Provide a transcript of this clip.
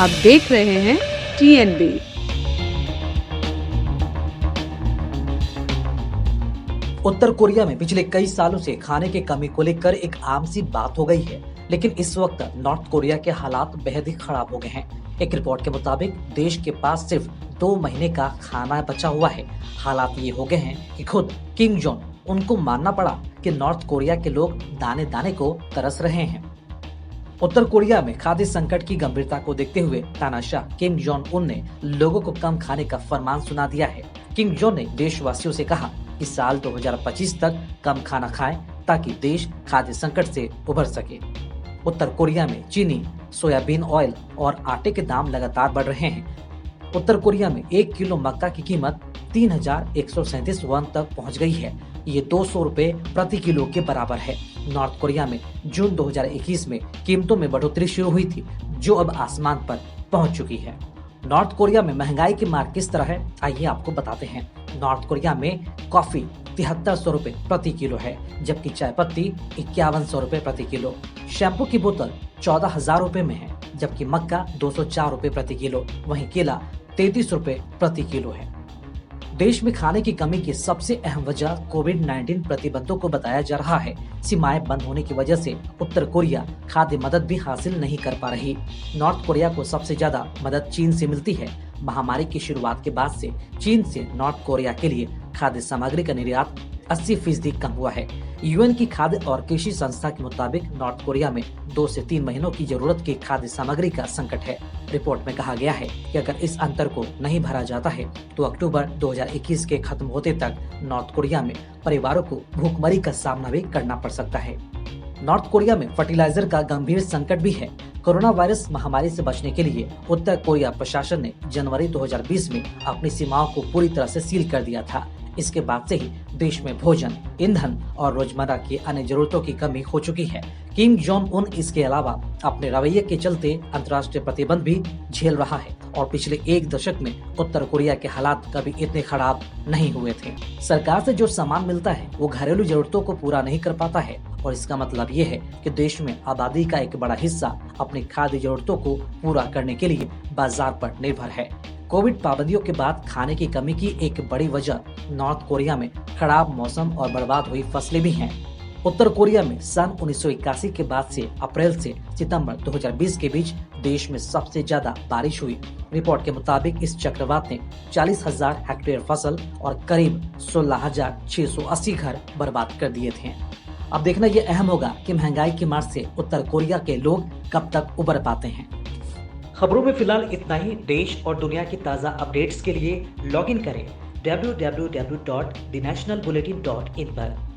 आप देख रहे हैं TNB। उत्तर कोरिया में पिछले कई सालों से खाने की कमी को लेकर एक आम सी बात हो गई है, लेकिन इस वक्त नॉर्थ कोरिया के हालात बेहद ही खराब हो गए हैं। एक रिपोर्ट के मुताबिक देश के पास सिर्फ 2 महीने का खाना बचा हुआ है। हालात ये हो गए हैं कि खुद किम जोंग उनको मानना पड़ा कि नॉर्थ कोरिया के लोग दाने दाने को तरस रहे हैं। उत्तर कोरिया में खाद्य संकट की गंभीरता को देखते हुए तानाशाह किम जोंग उन ने लोगों को कम खाने का फरमान सुना दिया है। किम जोंग ने देशवासियों से कहा कि साल 2025 तक कम खाना खाएं ताकि देश खाद्य संकट से उभर सके। उत्तर कोरिया में चीनी, सोयाबीन ऑयल और आटे के दाम लगातार बढ़ रहे हैं। उत्तर कोरिया में 1 किलो मक्का की कीमत 3,137 वॉन तक पहुंच गई है। ये 200 रुपए प्रति किलो के बराबर है। नॉर्थ कोरिया में जून 2021 में कीमतों में बढ़ोतरी शुरू हुई थी, जो अब आसमान पर पहुंच चुकी है। नॉर्थ कोरिया में महंगाई की मार किस तरह है, आइए आपको बताते हैं। नॉर्थ कोरिया में कॉफी 7300 रुपए प्रति किलो है, जबकि चाय पत्ती 5100 रुपए प्रति किलो। शैम्पू की बोतल 14,000 रुपए में है, जबकि मक्का 204 रुपए प्रति किलो। वहीं केला 33 रुपए प्रति किलो है। देश में खाने की कमी की सबसे अहम वजह कोविड-19 प्रतिबंधों को बताया जा रहा है। सीमाएं बंद होने की वजह से उत्तर कोरिया खाद्य मदद भी हासिल नहीं कर पा रही। नॉर्थ कोरिया को सबसे ज्यादा मदद चीन से मिलती है। महामारी की शुरुआत के बाद से चीन से नॉर्थ कोरिया के लिए खाद्य सामग्री का निर्यात 80% कम हुआ है। यूएन की खाद्य और कृषि संस्था के मुताबिक नॉर्थ कोरिया में 2 से 3 महीनों की जरूरत की खाद्य सामग्री का संकट है। रिपोर्ट में कहा गया है कि अगर इस अंतर को नहीं भरा जाता है तो अक्टूबर 2021 के खत्म होते तक नॉर्थ कोरिया में परिवारों को भूखमरी का सामना भी करना पड़ सकता है। नॉर्थ कोरिया में फर्टिलाइजर का गंभीर संकट भी है। कोरोना वायरस महामारी से बचने के लिए उत्तर कोरिया प्रशासन ने जनवरी 2020 में अपनी सीमाओं को पूरी तरह से सील कर दिया था। इसके बाद से ही देश में भोजन, ईंधन और रोजमर्रा की अन्य जरूरतों की कमी हो चुकी है। किम जोंग उन इसके अलावा अपने रवैये के चलते अंतर्राष्ट्रीय प्रतिबंध भी झेल रहा है और पिछले 1 दशक में उत्तर कोरिया के हालात कभी इतने खराब नहीं हुए थे। सरकार से जो सामान मिलता है वो घरेलू जरूरतों को पूरा नहीं कर पाता है और इसका मतलब ये है कि देश में आबादी का एक बड़ा हिस्सा अपनी खाद्य जरूरतों को पूरा करने के लिए बाजार पर निर्भर है। कोविड पाबंदियों के बाद खाने की कमी की एक बड़ी वजह नॉर्थ कोरिया में खराब मौसम और बर्बाद हुई फसलें भी हैं। उत्तर कोरिया में सन 1981 के बाद से अप्रैल से सितंबर 2020 के बीच देश में सबसे ज्यादा बारिश हुई। रिपोर्ट के मुताबिक इस चक्रवात ने 40,000 हेक्टेयर फसल और करीब 16,680 घर बर्बाद कर दिए थे। अब देखना ये अहम होगा कि महंगाई की मार से उत्तर कोरिया के लोग कब तक उबर पाते हैं। खबरों में फिलहाल इतना ही। देश और दुनिया की ताज़ा अपडेट्स के लिए लॉगिन करें www.thenationalbulletin.in पर।